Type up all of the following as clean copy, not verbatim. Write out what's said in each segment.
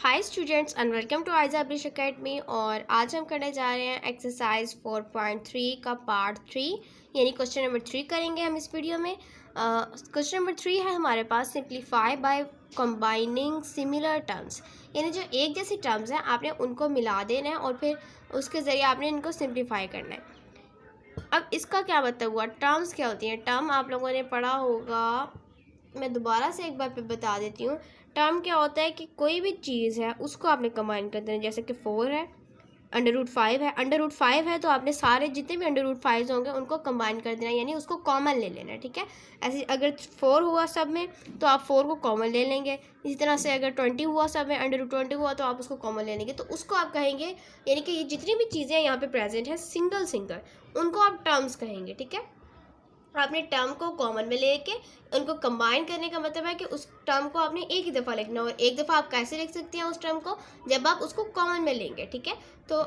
Hi students and welcome to आइजा ब्रिश academy. और आज हम करने जा रहे हैं एक्सरसाइज 4.3 का पार्ट 3 यानी क्वेश्चन नंबर 3 करेंगे हम इस वीडियो में। क्वेश्चन नंबर 3 है हमारे पास, simplify by combining similar terms, यानी जो एक जैसी टर्म्स हैं आपने उनको मिला देना है और फिर उसके ज़रिए आपने इनको सिंप्लीफाई करना है। अब इसका क्या मतलब हुआ, टर्म्स क्या होती हैं? टर्म आप लोगों ने पढ़ा होगा, मैं दोबारा से एक बार पे बता देती हूँ। टर्म क्या होता है कि कोई भी चीज़ है उसको आपने कंबाइन कर देना, जैसे कि 4 है, √5 है। √5 है तो आपने सारे जितने भी √5 होंगे उनको कंबाइन कर देना, यानी उसको कॉमन ले लेना, ठीक है। ऐसे अगर 4 हुआ सब में तो आप 4 को कॉमन ले लेंगे। इसी तरह से अगर 20 हुआ सब में, √20 हुआ तो आप उसको कॉमन ले लेंगे, तो उसको आप कहेंगे, यानी कि ये जितनी भी चीज़ें यहाँ पे प्रेजेंट है सिंगल उनको आप टर्म्स कहेंगे, ठीक है। आपने टर्म को कॉमन में लेके उनको कंबाइन करने का मतलब है कि उस टर्म को आपने एक ही दफ़ा लिखना, और एक दफ़ा आप कैसे लिख सकते हैं उस टर्म को, जब आप उसको कॉमन में लेंगे, ठीक है। तो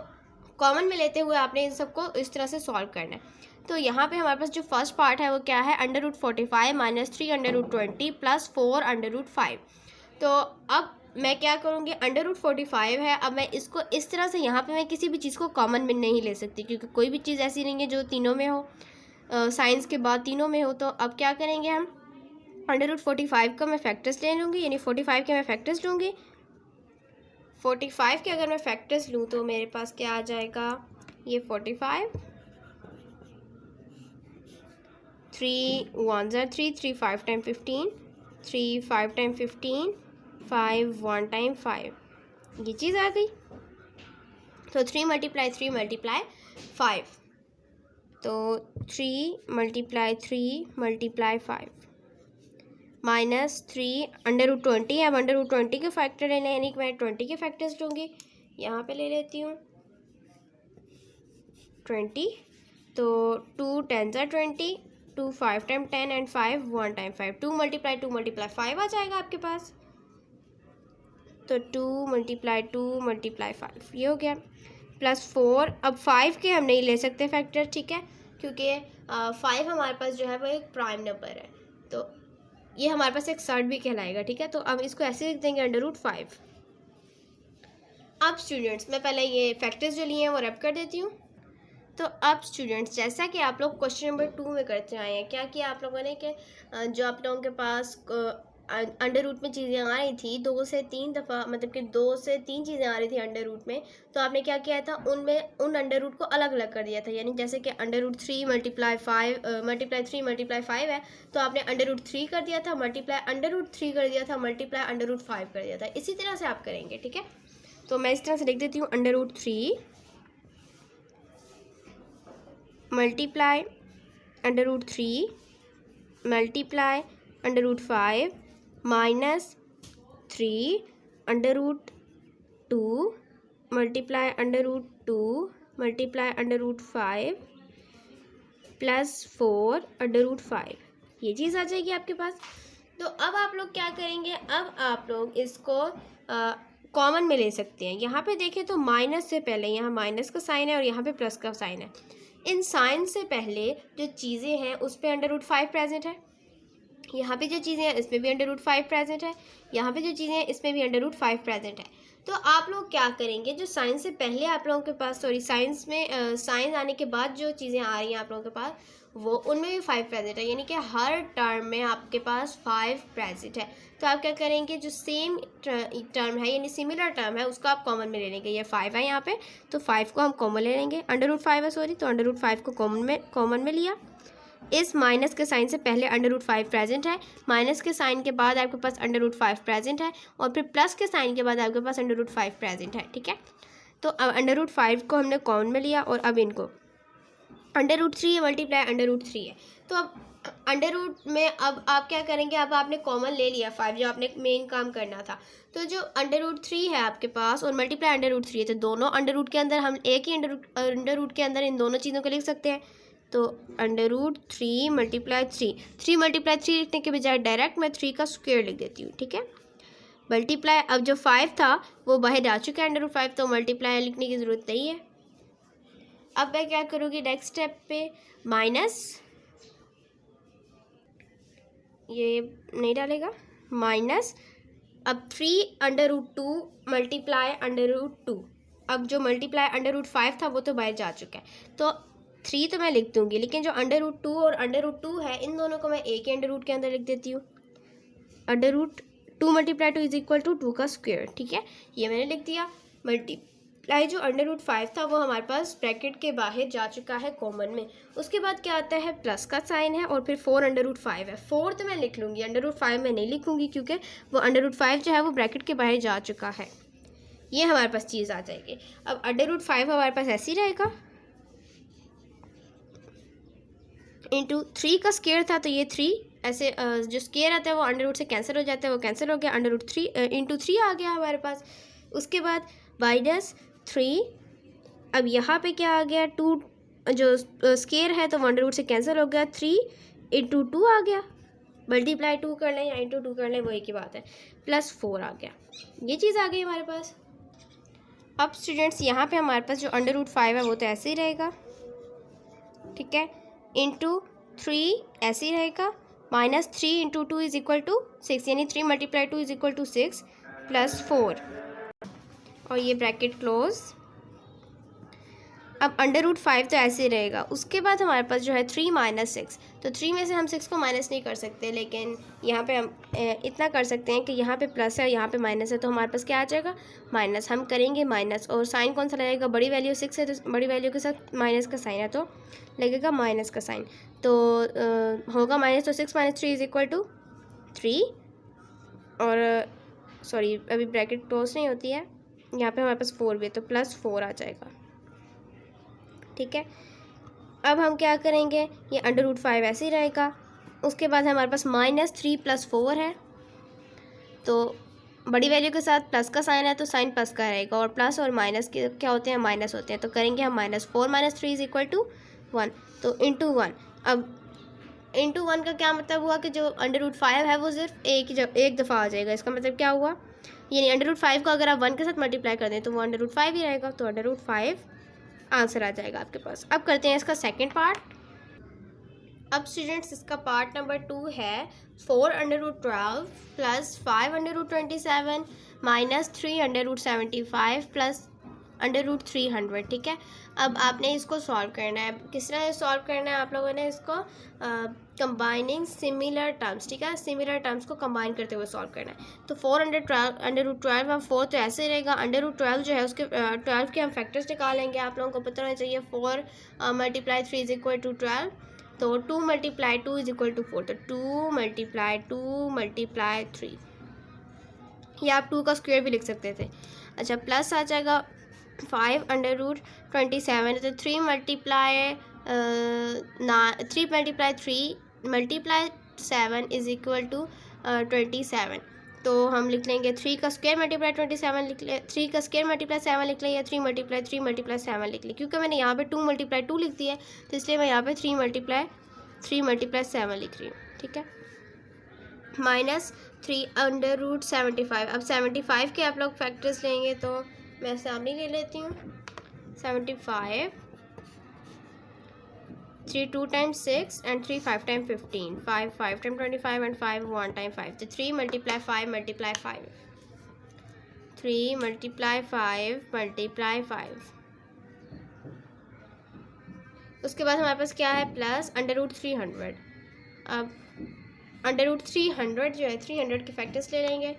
कॉमन में लेते हुए आपने इन सबको इस तरह से सॉल्व करना है। तो यहाँ पे हमारे पास जो फर्स्ट पार्ट है वो क्या है, √45 - 3 √20 + 4 √5। तो अब मैं क्या करूँगी, √45 है, अब मैं इसको इस तरह से यहाँ पे मैं किसी भी चीज़ को कॉमन में नहीं ले सकती, क्योंकि कोई भी चीज़ ऐसी नहीं है जो तीनों में हो, साइंस के बाद तीनों में हो। तो अब क्या करेंगे हम, √45 का मैं फैक्टर्स ले लूँगी, यानी 45 के मैं फैक्टर्स लूँगी। 45 के अगर मैं फैक्टर्स लूँ तो मेरे पास क्या आ जाएगा, ये 45, 3 1 ज़ा 3, 3 5 टाइम 15, 3 5 टाइम 15, 5 1 टाइम 5, ये चीज़ आ गई। तो 3 × 3 × 5, तो 3 × 3 × 5 -3 √20 है। अब √20 के फैक्टर लेने, यानी कि मैं 20 के फैक्टर्स लूँगी, यहाँ पे ले लेती हूँ 20। तो 2 10 ज़ा 20, 2 5 टाइम 10 एंड 5 1 टाइम 5, 2 × 2 × 5 आ जाएगा आपके पास। तो 2 × 2 × 5 ये हो गया, +4। अब 5 के हम नहीं ले सकते फैक्टर, ठीक है, क्योंकि 5 हमारे पास जो है वो एक प्राइम नंबर है, तो ये हमारे पास एक सर्ड भी कहलाएगा, ठीक है। तो अब इसको ऐसे लिख देंगे √5। अब स्टूडेंट्स मैं पहले ये फैक्टर्स जो लिए हैं वो रब कर देती हूँ। तो अब स्टूडेंट्स जैसा कि आप लोग क्वेश्चन नंबर 2 में करते आए हैं, क्या किया आप लोगों ने कि जो आप लोगों के पास अंडर रूट में चीज़ें आ रही थी 2 से 3 दफ़ा, मतलब कि 2 से 3 चीज़ें आ रही थी अंडर रूट में, तो आपने क्या किया था, उनमें उन अंडर रूट को अलग अलग कर दिया था। यानी जैसे कि √3 × 5 × 3 × 5 है, तो आपने √3 कर दिया था, √3 कर दिया था, √5 कर दिया था। इसी तरह से आप करेंगे, ठीक है। तो मैं इस तरह से लिख देती हूँ √3 मल्टीप्लाई √3 मल्टीप्लाई √5 -3 √2 मल्टीप्लाई √2 मल्टीप्लाई √5 +4 √5, ये चीज़ आ जाएगी आपके पास। तो अब आप लोग क्या करेंगे, अब आप लोग इसको कॉमन में ले सकते हैं। यहाँ पे देखें तो माइनस से पहले यहाँ माइनस का साइन है और यहाँ पे प्लस का साइन है। इन साइन से पहले जो चीज़ें हैं उस पर √5 प्रेजेंट है, यहाँ पे जो चीज़ें हैं इसमें भी √5 प्रेजेंट है, यहाँ पे जो चीज़ें हैं इसमें भी √5 प्रेजेंट है। तो आप लोग क्या करेंगे, जो साइंस से पहले आप लोगों के पास, सॉरी साइंस में साइंस आने के बाद जो चीज़ें आ रही हैं आप लोगों के पास, वो उनमें भी 5 प्रेजेंट है, यानी कि हर टर्म में आपके पास 5 प्रेजेंट है। तो आप क्या करेंगे, जो सेम टर्म है यानी सिमिलर टर्म है उसको आप कॉमन में ले लेंगे। ये 5 है यहाँ पे, तो 5 को हम कॉमन ले लेंगे, √5 है सॉरी, तो √5 को कॉमन में लिया। इस माइनस के साइन से पहले √5 प्रेजेंट है, माइनस के साइन के बाद आपके पास √5 प्रेजेंट है, और फिर प्लस के साइन के बाद आपके पास √5 प्रेजेंट है, ठीक है। तो अब √5 को हमने कॉमन में लिया, और अब इनको √3 मल्टीप्लाई √3 है। तो अब अंडर रूट में अब आप क्या करेंगे, अब आपने कॉमन ले लिया 5, जो आपने मेन काम करना था। तो जो √3 है आपके पास और मल्टीप्लाई √3 है, तो दोनों अंडर रूट के अंदर हम एक ही अंडर रूट के अंदर इन दोनों चीज़ों को लिख सकते हैं। तो √3 × 3, 3 × 3 लिखने के बजाय डायरेक्ट मैं 3 का स्क्वायर लिख देती हूँ, ठीक है। मल्टीप्लाई, अब जो 5 था वो बाहर आ चुका है √5, तो मल्टीप्लाई लिखने की ज़रूरत नहीं है। अब मैं क्या करूँगी, नेक्स्ट स्टेप पे माइनस, ये नहीं डालेगा, अब 3√2 मल्टीप्लाई √2, अब जो मल्टीप्लाई √5 था वो तो बाहर जा चुका है, तो 3 तो मैं लिख दूंगी, लेकिन जो √2 और √2 है इन दोनों को मैं एक ही अंडर रूट के अंदर लिख देती हूँ। √2 मल्टीप्लाई 2 इज इक्वल टू 2 का स्क्वायर, ठीक है, ये मैंने लिख दिया। मल्टीप्लाई जो √5 था वो हमारे पास ब्रैकेट के बाहर जा चुका है कॉमन में। उसके बाद क्या आता है, प्लस का साइन है और फिर 4√5 है। 4 तो मैं लिख लूँगी, √5 मैं नहीं लिखूँगी क्योंकि वो √5 जो है वो ब्रैकेट के बाहर जा चुका है। ये हमारे पास चीज़ आ जाएगी। अब √5 हमारे पास ऐसे ही रहेगा, इंटू 3 का स्क्वायर था तो ये 3 ऐसे जो स्क्वायर आता है वो अंडर रूट से कैंसिल हो जाता है, वो कैंसिल हो गया, √3 इंटू 3 आ गया हमारे पास। उसके बाद -3, अब यहाँ पे क्या आ गया, 2 जो स्क्वायर है तो वो अंडर रूट से कैंसिल हो गया, 3 इंटू 2 आ गया, मल्टीप्लाई 2 कर लें या इंटू 2 कर लें वही की बात है, +4 आ गया। ये चीज़ आ गई हमारे पास। अब स्टूडेंट्स यहाँ पे हमारे पास जो √5 है वो तो ऐसे ही रहेगा, ठीक है, इंटू 3 ऐसे ही रहेगा, -3 इंटू 2 इज इक्वल टू 6, यानी 3 मल्टीप्लाई 2 इज इक्वल टू 6 +4, और ये ब्रैकेट क्लोज। अब √5 तो ऐसे ही रहेगा। उसके बाद हमारे पास जो है 3 - 6, तो 3 में से हम 6 को माइनस नहीं कर सकते, लेकिन यहाँ पे हम इतना कर सकते हैं कि यहाँ पे प्लस है यहाँ पे माइनस है, तो हमारे पास क्या आ जाएगा, माइनस। हम करेंगे माइनस, और साइन कौन सा लगेगा, बड़ी वैल्यू 6 है तो बड़ी वैल्यू के साथ माइनस का साइन है तो लगेगा माइनस का साइन, तो होगा माइनस, तो 6 - 3 इज इक्वल टू 3, और सॉरी अभी ब्रैकेट क्लोज नहीं होती है, यहाँ पे हमारे पास 4 भी है तो +4 आ जाएगा, ठीक है। अब हम क्या करेंगे, ये √5 ऐसे ही रहेगा। उसके बाद हमारे पास -3 + 4 है, तो बड़ी वैल्यू के साथ प्लस का साइन है तो साइन प्लस का रहेगा, और प्लस और माइनस के क्या होते हैं, माइनस होते हैं, तो करेंगे हम -4 - 3 इज इक्वल टू 1, तो इंटू 1। अब इंटू 1 का क्या मतलब हुआ कि जो √5 है वो सिर्फ एक दफ़ा आ जाएगा। इसका मतलब क्या हुआ, यानी √5 को अगर आप 1 के साथ मल्टीप्लाई कर दें तो वो √5 ही रहेगा, तो √5 आंसर आ जाएगा आपके पास। अब करते हैं इसका सेकंड पार्ट। अब स्टूडेंट्स इसका पार्ट नंबर 2 है 4√12 + 5√27 - 3√75 + √300, ठीक है। अब आपने इसको सॉल्व करना है। किस तरह सॉल्व करना है, आप लोगों ने इसको कंबाइनिंग सिमिलर टर्म्स, ठीक है, सिमिलर टर्म्स को कंबाइन करते हुए सॉल्व करना है। तो 4√12 और 4 तो ऐसे रहेगा, √12 जो है उसके 12 के हम फैक्टर्स निकालेंगे। आप लोगों को पता होना चाहिए 4 × 3 इज इक्वल टू 12, तो 2 × 2 इज इक्वल टू 4, तो 2 × 2 × 3, या आप 2 का स्क्वायर भी लिख सकते थे। अच्छा, प्लस आ जाएगा 5√27, तो 3 × 7 इज इक्वल टू 27, तो हम लिख लेंगे 3 का स्क्वायर मल्टीप्लाई 27 लिख ले, 3 का स्क्वायर मल्टीप्लाई 7 लिख लें, या 3 × 3 × 7 लिख लें। क्योंकि मैंने यहाँ पे 2 × 2 लिख दिया है तो इसलिए मैं यहाँ पे 3 × 7 लिख रही हूँ, ठीक है। -3 √75, अब 75 के आप लोग फैक्टर्स लेंगे तो मैं सामने ले लेती हूँ। 75, 3 2 times 6 and 3 5 times 15, 5 5 times 25 and 5 1 times 5, तो 3 × 5 × 5, 3 × 5 × 5। उसके बाद हमारे पास क्या है, प्लस √300। अब √300 जो है 300 के फैक्टर्स ले लेंगे,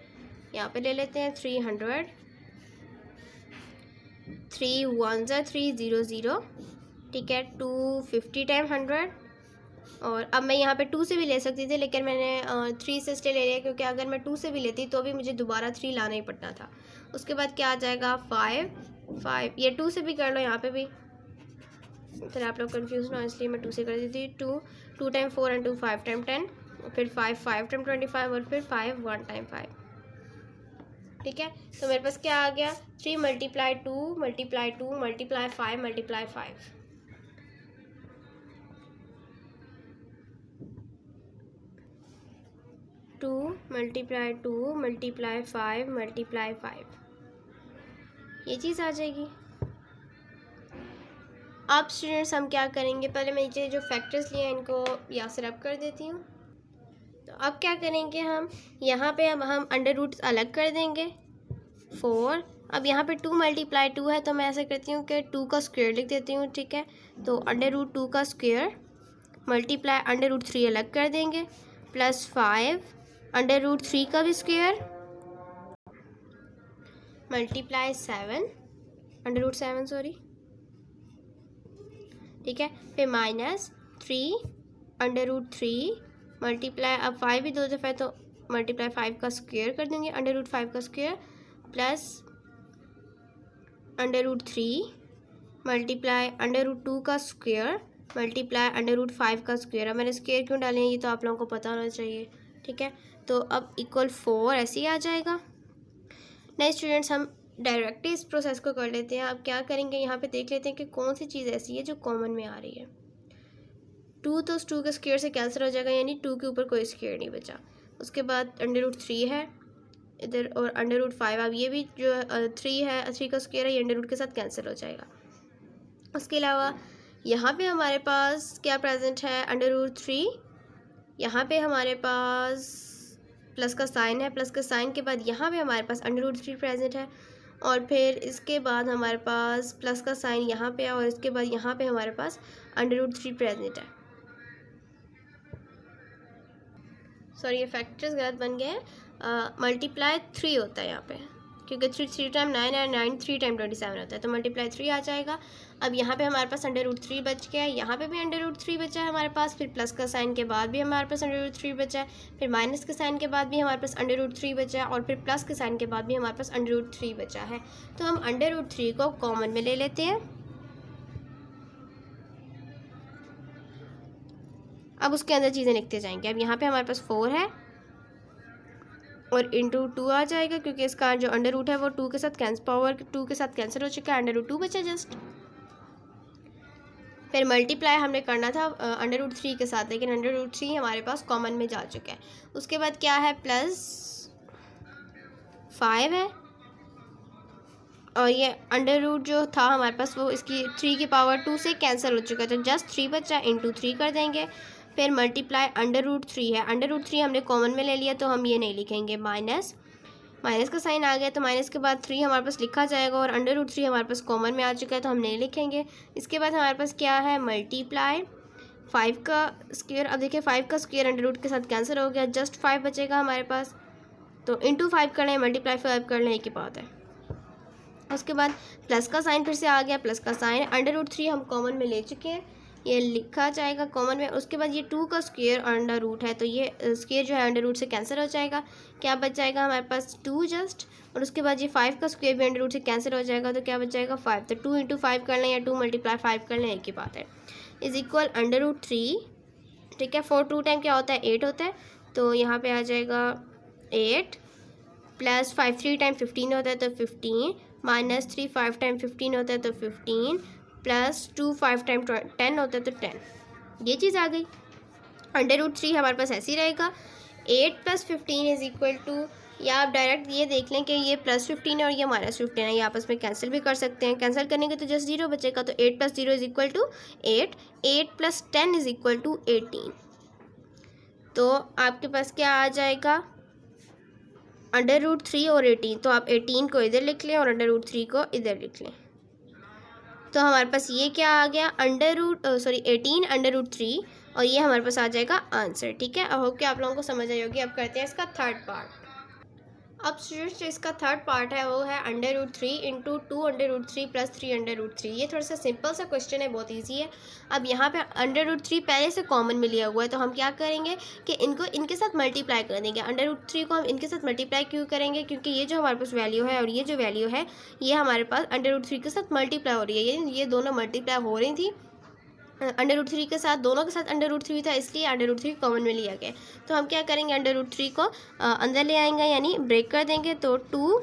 यहाँ पे ले लेते हैं 300, 3 1 3 0 0, ठीक है, 250 टाइम 100, और अब मैं यहाँ पे 2 से भी ले सकती थी, लेकिन मैंने 3 से इसलिए ले लिया क्योंकि अगर मैं 2 से भी लेती तो भी मुझे दोबारा 3 लाना ही पड़ना था। उसके बाद क्या आ जाएगा, 5 5, ये 2 से भी कर लो, यहाँ पे भी, फिर आप लोग कंफ्यूज ना हो इसलिए मैं 2 से कर देती हूँ। 2 टाइम 4 and 2 5 टाइम 10, फिर 5 5 टाइम 25, और फिर 5 1 टाइम 5, ठीक है। तो मेरे पास क्या आ गया, 3 × 2 × 2 × 5 × 5, 2 × 2 × 5 × 5, ये चीज़ आ जाएगी। अब स्टूडेंट्स हम क्या करेंगे, पहले मैं ये जो फैक्टर्स लिए हैं इनको यहाँ से रब कर देती हूँ। तो अब क्या करेंगे हम, यहाँ पे हम अंडर रूट अलग कर देंगे 4। अब यहाँ पे 2 मल्टीप्लाई 2 है, तो मैं ऐसा करती हूँ कि 2 का स्क्वायर लिख देती हूँ, ठीक है। तो अंडर रूट 2 का स्क्वायर मल्टीप्लाई अंडर रूट 3 अलग कर देंगे, प्लस 5 अंडर रूट 3 का भी square multiply 7 under root 7 sorry, ठीक है। फिर माइनस 3 अंडर रूट 3 मल्टीप्लाई, अब 5 भी 2 दफ़ा है तो मल्टीप्लाई 5 का स्क्वायर कर देंगे, अंडर रूट 5 का square plus under root 3 multiply under root 2 का स्क्वायर मल्टीप्लाई अंडर रूट 5 का स्क्वायर। अब मैंने स्क्वायर क्यों डाले हैं ये तो आप लोगों को पता होना चाहिए, ठीक है। तो अब इक्वल 4 ऐसे ही आ जाएगा। नहीं स्टूडेंट्स, हम डायरेक्टली इस प्रोसेस को कर लेते हैं। अब क्या करेंगे, यहाँ पे देख लेते हैं कि कौन सी चीज़ ऐसी है जो कॉमन में आ रही है। 2 तो 2 के स्क्वायर से कैंसिल हो जाएगा, यानी 2 के ऊपर कोई स्क्वायर नहीं बचा। उसके बाद अंडर रूट 3 है इधर और अंडर रूट 5, अब ये भी जो 3 है 3 का स्क्वायर है, ये अंडर रूट के साथ कैंसिल हो जाएगा। उसके अलावा यहाँ पे हमारे पास क्या प्रेजेंट है, अंडर रूट 3, यहाँ पे हमारे पास प्लस का साइन है, प्लस का साइन के बाद यहाँ पे हमारे पास अंडर रूट 3 प्रेजेंट है, और फिर इसके बाद हमारे पास प्लस का साइन यहाँ पे है, और इसके बाद यहाँ पे हमारे पास अंडर रूट 3 प्रेजेंट है। सॉरी ये फैक्टर्स गलत बन गए हैं, मल्टीप्लाई 3 होता है यहाँ पे, क्योंकि 3 टाइम 9 है, 9 3 टाइम 27 होता है, तो मल्टीप्लाई 3 आ जाएगा। अब यहाँ पे हमारे पास अंडर रूट 3 बच गया है, यहाँ पे भी अंडर रूट 3 बचा है हमारे पास, फिर प्लस का साइन के बाद भी हमारे पास अंडर रूट 3 बचा है, फिर माइनस के साइन के बाद भी हमारे पास अंडर रूट 3 बचा है, और फिर प्लस के साइन के बाद भी हमारे पास अंडर रूट 3 बचा है। तो हम अंडर रूट 3 को कॉमन में ले लेते हैं। अब उसके अंदर चीज़ें लिखते जाएंगे। अब यहाँ पे हमारे पास 4 है और इंटू 2 आ जाएगा, क्योंकि इसका जो अंडर रूट है वो 2 के साथ पावर 2 के साथ कैंसिल हो चुका है, अंडर रूट 2 बचा जस्ट। फिर मल्टीप्लाई हमने करना था अंडर रूट 3 के साथ, लेकिन अंडर रूट 3 हमारे पास कॉमन में जा चुका है। उसके बाद क्या है, प्लस 5 है, और ये अंडर रूट जो था हमारे पास वो इसकी 3 की पावर 2 से कैंसिल हो चुका है, तो जस्ट 3 बचा, इंटू 3 कर देंगे। फिर मल्टीप्लाई अंडर रूट 3 है, अंडर रूट 3 हमने कॉमन में ले लिया तो हम ये नहीं लिखेंगे, माइनस का साइन आ गया, तो माइनस के बाद 3 हमारे पास लिखा जाएगा, और अंडर रूट 3 हमारे पास कॉमन में आ चुका है तो हम नहीं लिखेंगे। इसके बाद हमारे पास क्या है, मल्टीप्लाई 5 का स्क्वायर। अब देखिए 5 का स्क्वायर अंडर रूट के साथ कैंसिल हो गया, जस्ट 5 बचेगा हमारे पास, तो इंटू 5 कर लें, मल्टीप्लाई 5 कर लें, एक ही बात है। उसके बाद प्लस का साइन फिर से आ गया, प्लस का साइन, अंडर रूट 3 हम कॉमन में ले चुके हैं, ये लिखा जाएगा कॉमन में। उसके बाद ये 2 का स्क्वायर अंडर रूट है, तो ये स्क्वायर जो है अंडर रूट से कैंसिल हो जाएगा, क्या बच जाएगा हमारे पास 2 जस्ट, और उसके बाद ये 5 का स्क्वायर भी अंडर रूट से कैंसिल हो जाएगा, तो क्या बच जाएगा 5। तो 2 इंटू 5 कर लें या 2 मल्टीप्लाई 5 कर लें, एक ही बात है, इज इक्वल अंडर रूट 3, ठीक है। 4 2 टाइम क्या होता है, 8 होता है, तो यहाँ पे आ जाएगा 8, प्लस 5 3 टाइम 15 होता है तो 15, माइनस 3 5 टाइम 15 होता है तो 15, प्लस 2 5 टाइम 10 होता है तो 10। ये चीज़ आ गई। अंडर रूट 3 हमारे पास ऐसे ही रहेगा, 8 प्लस 15 इज इक्वल टू, या आप डायरेक्ट ये देख लें कि ये प्लस 15 है और ये माइनस 15 है, ये आपस में कैंसिल भी कर सकते हैं, कैंसिल करने के तो जस्ट 0 बचेगा, तो 8 plus 0 is equal to 8, 8 plus 10 is equal to 18। तो आपके पास क्या आ जाएगा, अंडर रूट 3 और 18, तो आप 18 को इधर लिख लें और अंडर रूट 3 को इधर लिख लें, तो हमारे पास ये क्या आ गया, 18 अंडर रूट 3, और ये हमारे पास आ जाएगा आंसर, ठीक है। आई होप कि आप लोगों को समझ आई होगी। अब करते हैं इसका थर्ड पार्ट। अब स्टूडेंट्स जो इसका थर्ड पार्ट है वो है under root 3 into 2 under root 3 plus 3 under root 3। ये थोड़ा सा सिंपल सा क्वेश्चन है, बहुत ईजी है। अब यहाँ पे अंडर रूट 3 पहले से कॉमन में लिया हुआ है, तो हम क्या करेंगे कि इनको इनके साथ मल्टीप्लाई कर देंगे। अंडर रूट 3 को हम इनके साथ मल्टीप्लाई क्यों करेंगे, क्योंकि ये जो हमारे पास वैल्यू है और ये जो वैल्यू है ये हमारे पास अंडर रूट 3 के साथ मल्टीप्लाई हो रही है, ये दोनों मल्टीप्लाई हो रही थी अंडर रूट 3 के साथ, दोनों के साथ अंडर रूट 3 था, इसलिए अंडर रूट 3 कॉमन में लिया गया। तो हम क्या करेंगे, अंडर रूट 3 को अंदर ले आएंगे, यानी ब्रेक कर देंगे, तो 2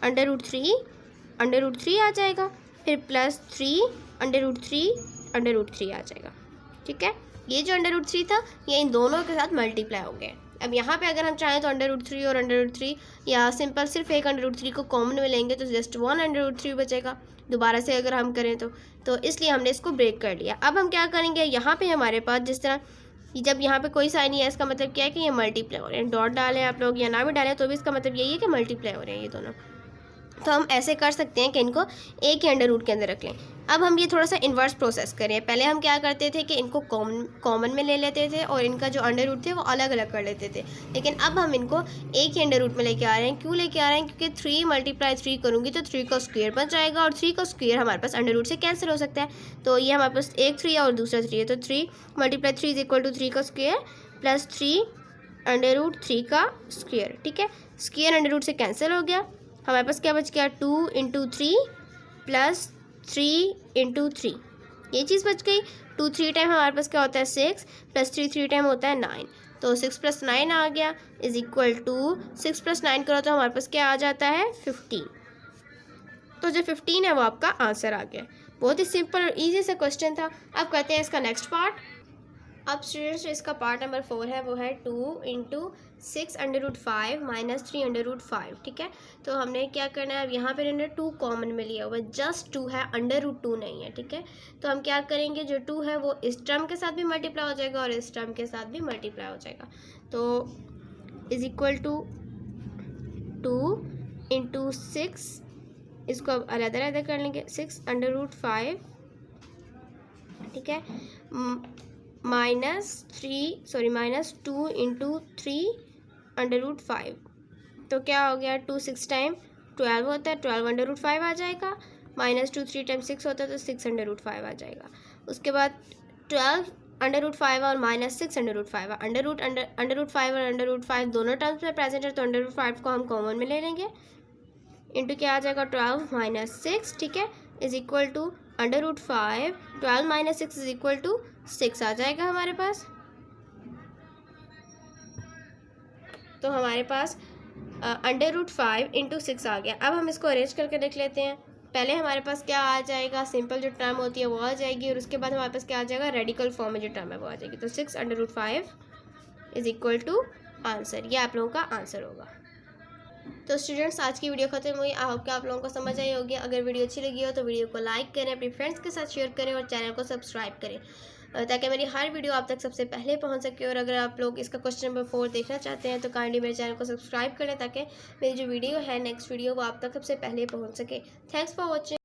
अंडर रूट 3 आ जाएगा, फिर प्लस 3 अंडर रूट 3 आ जाएगा, ठीक है। ये जो अंडर रूट 3 था ये इन दोनों के साथ मल्टीप्लाई हो गया। अब यहाँ पे अगर हम चाहें तो अंडर रूट 3 और अंडर रूट 3 या सिंपल सिर्फ एक अंडर रूट 3 को कॉमन में लेंगे तो जस्ट 1 अंडर रूट 3 बचेगा दोबारा से अगर हम करें तो इसलिए हमने इसको ब्रेक कर लिया। अब हम क्या करेंगे, यहाँ पे हमारे पास जिस तरह जब यहाँ पे कोई साइन नहीं है इसका मतलब क्या है कि ये मल्टीप्लाई हो रहे हैं। डॉट डालें आप लोग या ना भी डालें तो भी इसका मतलब यही है कि मल्टीप्लाई हो रहे हैं ये दोनों। तो हम ऐसे कर सकते हैं कि इनको एक ही अंडर रूट के अंदर रख लें। अब हम ये थोड़ा सा इन्वर्स प्रोसेस करें। पहले हम क्या करते थे कि इनको कॉमन में ले लेते थे और इनका जो अंडर रूट थे वो अलग अलग कर लेते थे, लेकिन अब हम इनको एक ही अंडर रूट में लेके आ रहे हैं। क्यों लेके आ रहे हैं? क्योंकि 3 मल्टीप्लाई 3 करूँगी तो 3 का स्क्वायर बन जाएगा और 3 का स्क्वायर हमारे पास अंडर रूट से कैंसिल हो सकता है। तो ये हमारे पास एक 3 है और दूसरा 3 है, तो 3 मल्टीप्लाई 3 इज इक्वल टू 3 का स्क्वायर प्लस 3 अंडर रूट 3 का स्क्वायर। ठीक है, स्क्वायर अंडर रूट से कैंसिल हो गया। हमारे पास क्या बच गया? 2 इंटू 3 प्लस 3 इंटू 3, ये चीज़ बच गई। 2 3 टाइम हमारे पास क्या होता है? 6 प्लस 3 3 टाइम होता है 9, तो 6 प्लस 9 आ गया इज इक्वल टू 6 प्लस 9 करो तो हमारे पास क्या आ जाता है? 15। तो जो 15 है वो आपका आंसर आ गया। बहुत ही सिंपल और ईजी सा क्वेश्चन था। अब करते हैं इसका नेक्स्ट पार्ट। अब स्टूडेंट्स इसका पार्ट नंबर 4 है, वो है 2 into 6 under root 5 minus 3 under root 5। ठीक है, तो हमने क्या करना है? अब यहाँ पे हमने 2 कॉमन में लिया हुआ है, जस्ट 2 है, अंडर रूट 2 नहीं है। ठीक है, तो हम क्या करेंगे? जो 2 है वो इस टर्म के साथ भी मल्टीप्लाई हो जाएगा और इस टर्म के साथ भी मल्टीप्लाई हो जाएगा। तो इज इक्वल टू 2 इंटू 6, इसको अब अलग अलग कर लेंगे, 6 अंडर रूट 5। ठीक है, माइनस 2 इंटू 3 अंडर रूट 5। तो क्या हो गया? 2 6 टाइम 12 होता है, 12 अंडर रूट 5 आ जाएगा। माइनस 2 3 टाइम 6 होता है, तो 6 अंडर रूट 5 आ जाएगा। उसके बाद 12 अंडर रूट 5 और minus 6 under root 5। Under root 5 और अंडर रूट 5 दोनों टर्म्स में प्रेजेंट है, तो अंडर रूट 5 को हम कॉमन में ले लेंगे। इंटू क्या आ जाएगा? 12 माइनस 6। ठीक है, is equal to under root 5, 12 minus 6 is equal to 6 आ जाएगा हमारे पास। तो हमारे पास अंडर रूट 5 इंटू 6 आ गया। अब हम इसको अरेंज करके देख लेते हैं। पहले हमारे पास क्या आ जाएगा? सिंपल जो टर्म होती है वो आ जाएगी, और उसके बाद हमारे पास क्या आ जाएगा? रेडिकल फॉर्म में जो टर्म है वो आ जाएगी। तो 6 under root 5 is equal to answer. ये आप लोगों का आंसर होगा। तो स्टूडेंट्स आज की वीडियो खत्म हुई। आई होप कि आप लोगों को समझ आई होगी। अगर वीडियो अच्छी लगी हो तो वीडियो को लाइक करें, अपने फ्रेंड्स के साथ शेयर करें और चैनल को सब्सक्राइब करें, ताकि मेरी हर वीडियो आप तक सबसे पहले पहुंच सके। और अगर आप लोग इसका क्वेश्चन नंबर 4 देखना चाहते हैं तो काइंडली मेरे चैनल को सब्सक्राइब करें, ताकि मेरी जो वीडियो है नेक्स्ट वीडियो वो आप तक सबसे पहले पहुँच सके। Thanks for watching.